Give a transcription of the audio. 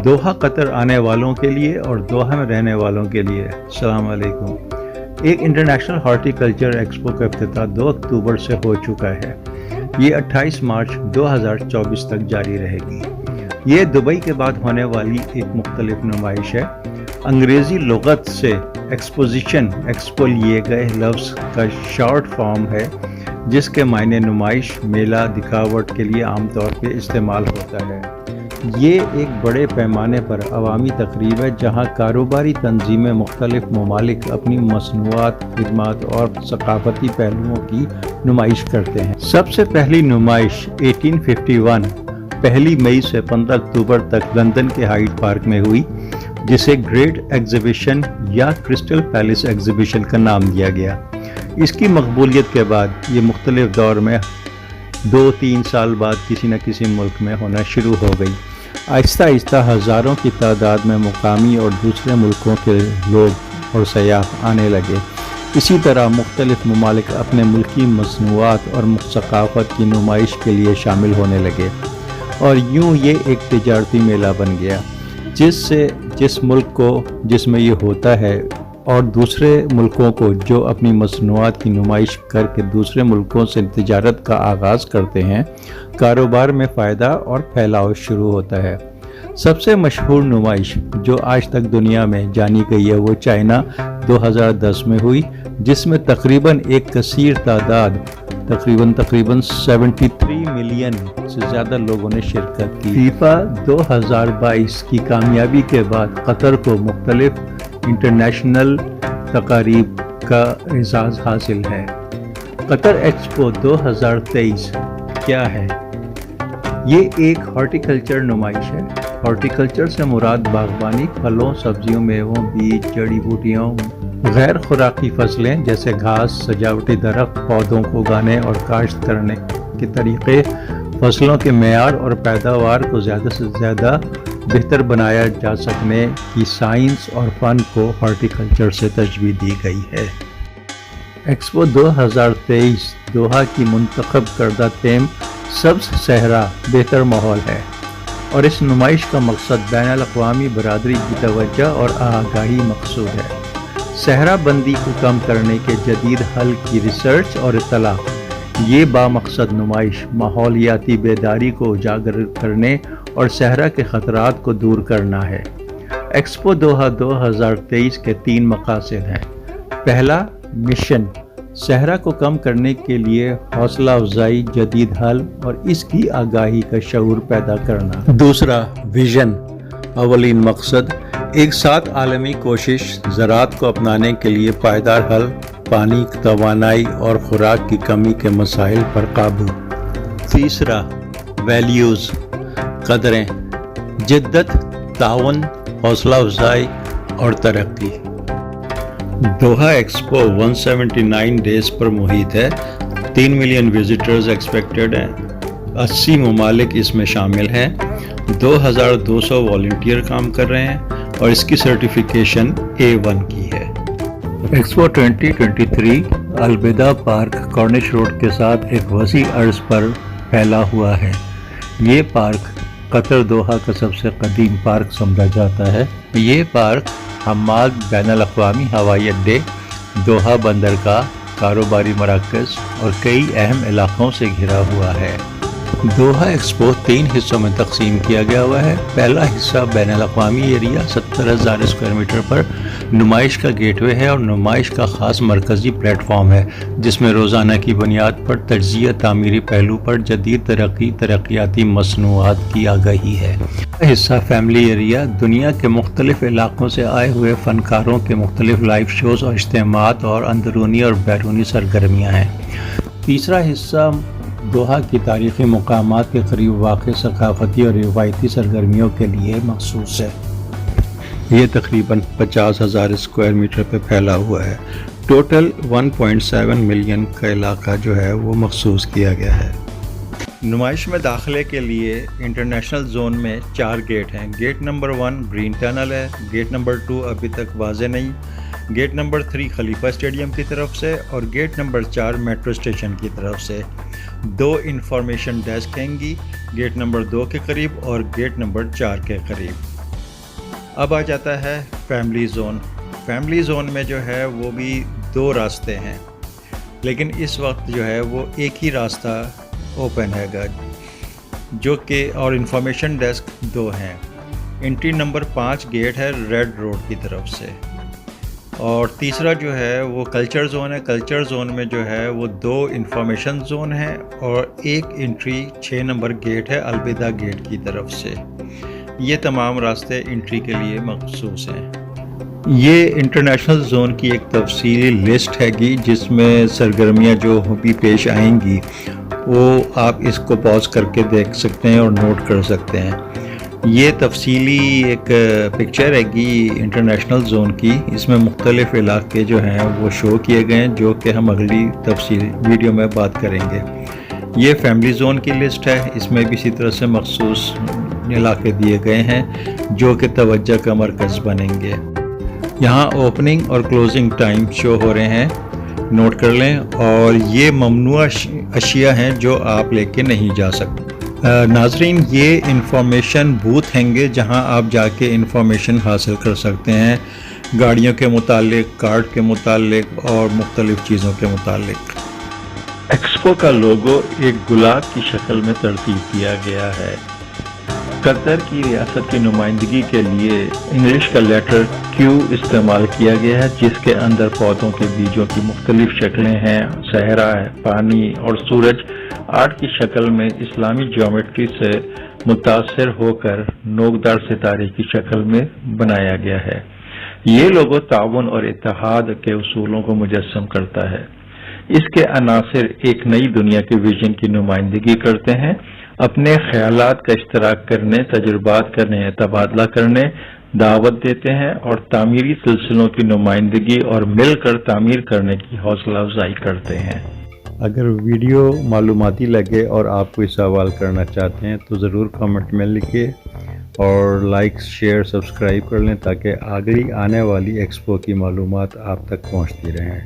Doha Qatar آنے والوں کے لیے اور دوحہ میں رہنے والوں کے لیے السلام علیکم۔ ایک انٹرنیشنل ہارٹی کلچر ایکسپو کا افتتاح 2 اکتوبر سے ہو چکا ہے۔ یہ 28 مارچ 2024 تک جاری رہے گی۔ یہ دبئی کے بعد ہونے والی ایک مختلف نمائش ہے۔ انگریزی لغت سے ایکسپوزیشن ایکسپو لیے گئے لفظ کا شارٹ فارم ہے، جس کے معنی نمائش، میلہ، دکھاوٹ کے لیے عام طور پہ استعمال ہوتا ہے۔ یہ ایک بڑے پیمانے پر عوامی تقریب ہے جہاں کاروباری تنظیمیں مختلف ممالک اپنی مصنوعات، خدمات اور ثقافتی پہلوؤں کی نمائش کرتے ہیں۔ سب سے پہلی نمائش 1851 1 مئی سے 15 اکتوبر تک لندن کے ہائیڈ پارک میں ہوئی، جسے گریٹ ایگزیبیشن یا کرسٹل پیلس ایگزیبیشن کا نام دیا گیا۔ اس کی مقبولیت کے بعد یہ مختلف دور میں 2-3 سال بعد کسی نہ کسی ملک میں ہونا شروع ہو گئی۔ آہستہ آہستہ ہزاروں کی تعداد میں مقامی اور دوسرے ملکوں کے لوگ اور سیاح آنے لگے۔ اسی طرح مختلف ممالک اپنے ملکی مصنوعات اور ثقافت کی نمائش کے لیے شامل ہونے لگے، اور یوں یہ ایک تجارتی میلہ بن گیا، جس ملک کو جس میں یہ ہوتا ہے اور دوسرے ملکوں کو جو اپنی مصنوعات کی نمائش کر کے دوسرے ملکوں سے تجارت کا آغاز کرتے ہیں، کاروبار میں فائدہ اور پھیلاؤ شروع ہوتا ہے۔ سب سے مشہور نمائش جو آج تک دنیا میں جانی گئی ہے وہ چائنا 2010 میں ہوئی، جس میں تقریباً ایک کثیر تعداد تقریباً 73 ملین سے زیادہ لوگوں نے شرکت کی۔ فیفا 2022 کی کامیابی کے بعد قطر کو مختلف انٹرنیشنل تقاریب کا اعزاز حاصل ہے۔ قطر ایکسپو 2023 کیا ہے؟ یہ ایک ہارٹیکلچر نمائش ہے۔ ہارٹیکلچر سے مراد باغبانی، پھلوں، سبزیوں، میووں، بیج، جڑی بوٹیوں، غیر خوراکی فصلیں جیسے گھاس، سجاوٹی درخت، پودوں کو اگانے اور کاشت کرنے کے طریقے، فصلوں کے معیار اور پیداوار کو زیادہ سے زیادہ بہتر بنایا جا سکنے کی سائنس اور فن کو ہارٹیکلچر سے تشبیہ دی گئی ہے۔ ایکسپو 2023 دوحہ کی منتخب کردہ تھیم سبز صحرا بہتر ماحول ہے، اور اس نمائش کا مقصد بین الاقوامی برادری کی توجہ اور آگاہی مقصود ہے۔ صحرا بندی کو کم کرنے کے جدید حل کی ریسرچ اور اطلاع۔ یہ بامقصد نمائش ماحولیاتی بیداری کو اجاگر کرنے اور صحرا کے خطرات کو دور کرنا ہے۔ ایکسپو دوحہ 2023 کے 3 مقاصد ہیں۔ پہلا، مشن صحرا کو کم کرنے کے لیے حوصلہ افزائی، جدید حل اور اس کی آگاہی کا شعور پیدا کرنا۔ دوسرا، ویژن اولین مقصد ایک ساتھ عالمی کوشش، زراعت کو اپنانے کے لیے پائیدار حل، پانی، توانائی اور خوراک کی کمی کے مسائل پر قابو۔ تیسرا، ویلیوز قدریں، جدت، تعاون، حوصلہ افزائی اور ترقی۔ دوحہ ایکسپو 179 ڈیز پر محیط ہے۔ 3 ملین وزٹرز ایکسپیکٹڈ ہیں۔ 80 ممالک اس میں شامل ہیں۔ 2200 والنٹیئر کام کر رہے ہیں اور اس کی سرٹیفیکیشن A1 کی ہے۔ ایکسپو 2023 الوداع پارک کارنش روڈ کے ساتھ ایک وسیع عرض پر پھیلا ہوا ہے۔ یہ پارک قطر دوحہ کا سب سے قدیم پارک سمجھا جاتا ہے۔ یہ پارک حماد بین الاقوامی ہوائی اڈے، دوحہ بندرگاہ، کاروباری مراکز اور کئی اہم علاقوں سے گھرا ہوا ہے۔ دوحہ ایکسپو 3 حصوں میں تقسیم کیا گیا ہوا ہے۔ پہلا حصہ بین الاقوامی ایریا 70,000 اسکوائر میٹر پر نمائش کا گیٹ وے ہے اور نمائش کا خاص مرکزی پلیٹ فارم ہے، جس میں روزانہ کی بنیاد پر تجزیہ تعمیری پہلو پر جدید ترقیاتی مصنوعات کی آگاہی ہے۔ حصہ فیملی ایریا دنیا کے مختلف علاقوں سے آئے ہوئے فنکاروں کے مختلف لائیو شوز اور اجتماعات اور اندرونی اور بیرونی سرگرمیاں ہیں۔ تیسرا حصہ دوحہ کی تاریخی مقامات کے قریب واقع ثقافتی اور روایتی سرگرمیوں کے لیے مخصوص ہے۔ یہ تقریباً 50,000 اسکوائر میٹر پہ پھیلا ہوا ہے۔ ٹوٹل 1.7 ملین کا علاقہ جو ہے وہ مخصوص کیا گیا ہے۔ نمائش میں داخلے کے لیے انٹرنیشنل زون میں 4 گیٹ ہیں۔ گیٹ نمبر 1 گرین ٹنل ہے، گیٹ نمبر 2 ابھی تک واضح نہیں، گیٹ نمبر 3 خلیفہ اسٹیڈیم کی طرف سے، اور گیٹ نمبر 4 میٹرو اسٹیشن کی طرف سے۔ 2 انفارمیشن ڈیسک ہیں گی، گیٹ نمبر 2 کے قریب اور گیٹ نمبر 4 کے قریب۔ اب آ جاتا ہے فیملی زون. فیملی زون میں جو ہے وہ بھی 2 راستے ہیں، لیکن اس وقت جو ہے وہ ایک ہی راستہ اوپن ہے گا، جو کہ اور انفارمیشن ڈیسک 2 ہیں. انٹری نمبر 5 گیٹ ہے ریڈ روڈ کی طرف سے، اور تیسرا جو ہے وہ کلچر زون ہے. کلچر زون میں جو ہے وہ 2 انفارمیشن زون ہیں اور ایک انٹری 6 نمبر گیٹ ہے الوداع گیٹ کی طرف سے. یہ تمام راستے انٹری کے لیے مخصوص ہیں. یہ انٹرنیشنل زون کی ایک تفصیلی لسٹ ہے گی، جس میں سرگرمیاں جو بھی پیش آئیں گی وہ آپ اس کو پاز کر کے دیکھ سکتے ہیں اور نوٹ کر سکتے ہیں. یہ تفصیلی ایک پکچر ہے گی انٹرنیشنل زون کی، اس میں مختلف علاقے جو ہیں وہ شو کیے گئے ہیں، جو کہ ہم اگلی تفصیل ویڈیو میں بات کریں گے. یہ فیملی زون کی لسٹ ہے، اس میں بھی اسی طرح سے مخصوص علاقے دیے گئے ہیں جو کہ توجہ کا مرکز بنیں گے. یہاں اوپننگ اور کلوزنگ ٹائم شو ہو رہے ہیں، نوٹ کر لیں. اور یہ ممنوع اشیاء ہیں جو آپ لے کے نہیں جا سکتے. ناظرین، یہ انفارمیشن بوتھ ہیں گے جہاں آپ جا کے انفارمیشن حاصل کر سکتے ہیں گاڑیوں کے متعلق، کارڈ کے متعلق اور مختلف چیزوں کے متعلق. ایکسپو کا لوگو ایک گلاب کی شکل میں ترتیب کیا گیا ہے. قطر کی ریاست کی نمائندگی کے لیے انگلش کا لیٹر کیو استعمال کیا گیا ہے، جس کے اندر پودوں کے بیجوں کی مختلف شکلیں ہیں. صحرا ہے، پانی اور سورج آرٹ کی شکل میں اسلامی جیومیٹری سے متاثر ہو کر نوکدار ستارے کی شکل میں بنایا گیا ہے. یہ لوگو تعاون اور اتحاد کے اصولوں کو مجسم کرتا ہے. اس کے عناصر ایک نئی دنیا کے ویژن کی نمائندگی کرتے ہیں، اپنے خیالات کا اشتراک کرنے، تجربات کرنے، تبادلہ کرنے، دعوت دیتے ہیں اور تعمیری سلسلوں کی نمائندگی اور مل کر تعمیر کرنے کی حوصلہ افزائی کرتے ہیں. اگر ویڈیو معلوماتی لگے اور آپ کوئی سوال کرنا چاہتے ہیں تو ضرور کامنٹ میں لکھیں اور لائک، شیئر، سبسکرائب کر لیں تاکہ اگلی آنے والی ایکسپو کی معلومات آپ تک پہنچتی رہیں.